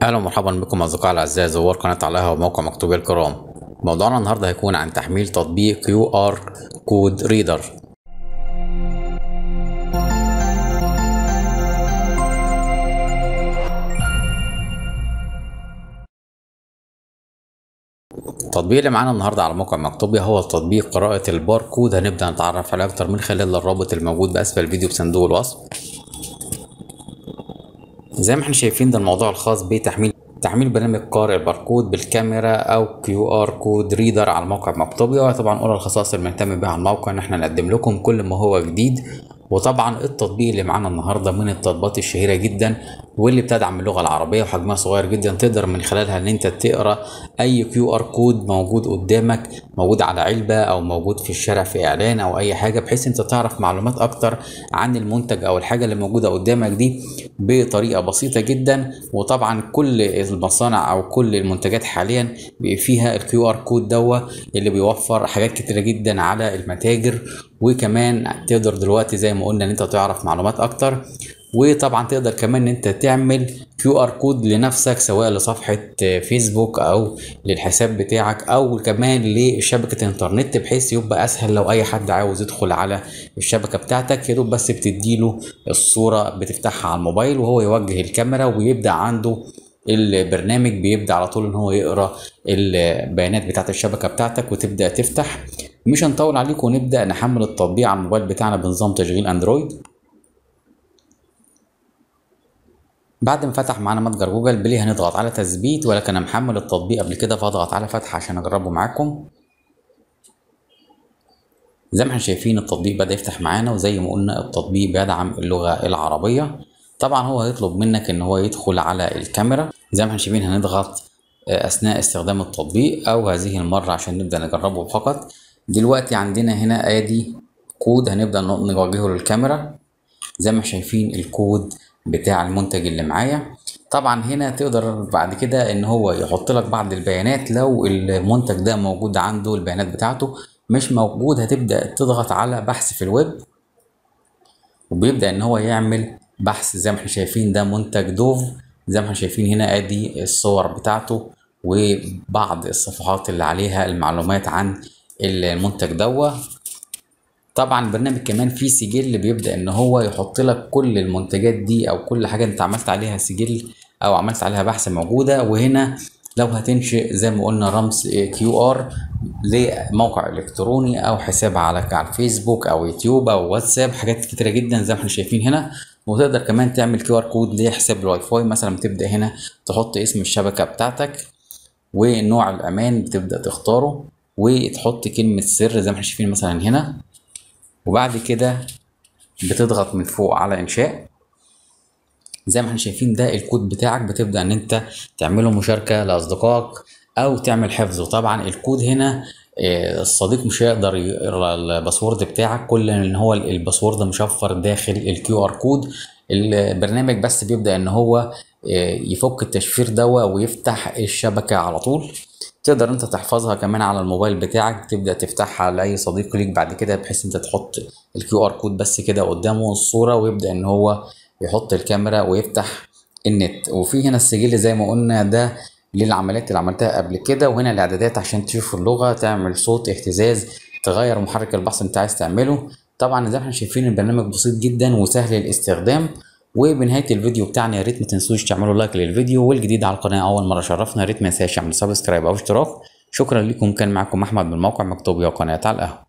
اهلا ومرحبا بكم اصدقائي الاعزاء زوار قناه على القهوه وموقع مكتوبي الكرام. موضوعنا النهارده هيكون عن تحميل تطبيق QR كود ريدر. التطبيق اللي معانا النهارده على موقع مكتوبي هو تطبيق قراءه الباركود. هنبدا نتعرف عليه اكتر من خلال الرابط الموجود باسفل الفيديو بصندوق الوصف. زي ما احنا شايفين ده الموضوع الخاص بتحميل برنامج قارئ الباركود بالكاميرا او QR كود ريدر على موقع مكتوبي. وطبعا اولى الخصائص اللي بنهتم بها على الموقع ان احنا نقدم لكم كل ما هو جديد. وطبعا التطبيق اللي معانا النهارده من التطبيقات الشهيره جدا واللي بتدعم اللغه العربيه وحجمها صغير جدا، تقدر من خلالها ان انت تقرا اي QR كود موجود قدامك، موجود على علبه او موجود في الشارع في اعلان او اي حاجه، بحيث انت تعرف معلومات اكتر عن المنتج او الحاجه اللي موجوده قدامك دي بطريقه بسيطه جدا. وطبعا كل المصانع او كل المنتجات حاليا بقى فيها QR كود اللي بيوفر حاجات كتيره جدا على المتاجر. وكمان تقدر دلوقتي زي ما قلنا ان انت تعرف معلومات اكتر، وطبعا تقدر كمان ان انت تعمل QR كود لنفسك سواء لصفحة فيسبوك او للحساب بتاعك او كمان لشبكة الانترنت، بحيث يبقى اسهل لو اي حد عاوز يدخل على الشبكة بتاعتك. يدوب بس بتديله الصورة بتفتحها على الموبايل وهو يوجه الكاميرا ويبدأ عنده البرنامج بيبدأ على طول ان هو يقرا البيانات بتاعت الشبكة بتاعتك وتبدأ تفتح. مش هنطول عليكم ونبدأ نحمل التطبيق على الموبايل بتاعنا بنظام تشغيل اندرويد. بعد ما فتح معانا متجر جوجل بلاي هنضغط على تثبيت، ولكن انا محمل التطبيق قبل كده فاضغط على فتح عشان اجربه معاكم. زي ما احنا شايفين التطبيق بدأ يفتح معانا، وزي ما قلنا التطبيق بيدعم اللغة العربية. طبعا هو هيطلب منك ان هو يدخل على الكاميرا. زي ما احنا شايفين هنضغط اثناء استخدام التطبيق او هذه المرة عشان نبدأ نجربه فقط. دلوقتي عندنا هنا ادي كود هنبدأ نوجهه للكاميرا. زي ما شايفين الكود بتاع المنتج اللي معايا. طبعا هنا تقدر بعد كده ان هو يحط لك بعض البيانات. لو المنتج ده موجود عنده البيانات بتاعته، مش موجود هتبدأ تضغط على بحث في الويب وبيبدأ ان هو يعمل بحث. زي ما احنا شايفين ده منتج دوف. زي ما احنا شايفين هنا ادي الصور بتاعته وبعض الصفحات اللي عليها المعلومات عن المنتج طبعا البرنامج كمان فيه سجل بيبدأ ان هو يحط لك كل المنتجات دي او كل حاجة انت عملت عليها سجل او عملت عليها بحث موجودة. وهنا لو هتنشئ زي ما قلنا رمز QR لموقع الكتروني او حساب على الفيسبوك او يوتيوب او واتساب، حاجات كتيرة جدا زي ما احنا شايفين هنا. وتقدر كمان تعمل QR كود لحساب الواي فاي. مثلا بتبدأ هنا تحط اسم الشبكة بتاعتك ونوع الامان بتبدأ تختاره وتحط كلمة سر زي ما احنا شايفين مثلا هنا، وبعد كده بتضغط من فوق على انشاء. زي ما احنا شايفين ده الكود بتاعك، بتبدأ ان انت تعمله مشاركة لاصدقائك او تعمل حفظه. طبعا الكود هنا الصديق مش هيقدر يقرا الباسورد بتاعك، كل ان هو الباسورد مشفر داخل QR كود. البرنامج بس بيبدأ ان هو يفك التشفير ويفتح الشبكة على طول. تقدر انت تحفظها كمان على الموبايل بتاعك، تبدأ تفتحها لأي صديق ليك بعد كده، بحيث انت تحط QR كود بس كده قدامه الصورة ويبدأ ان هو يحط الكاميرا ويفتح النت. وفي هنا السجل زي ما قلنا ده للعمليات اللي عملتها قبل كده، وهنا الاعدادات عشان تشوف اللغة، تعمل صوت اهتزاز، تغير محرك البحث انت عايز تعمله. طبعا زي ما احنا شايفين البرنامج بسيط جدا وسهل الاستخدام. وبنهايه الفيديو بتاعنا يا ريت ما تنسوش تعملوا لايك للفيديو، والجديد على القناه اول مره شرفنا يا ريت ما ينساش يعمل سبسكرايب او اشتراك. شكرا لكم، كان معكم احمد من موقع مكتوبي وقناه على القهوه.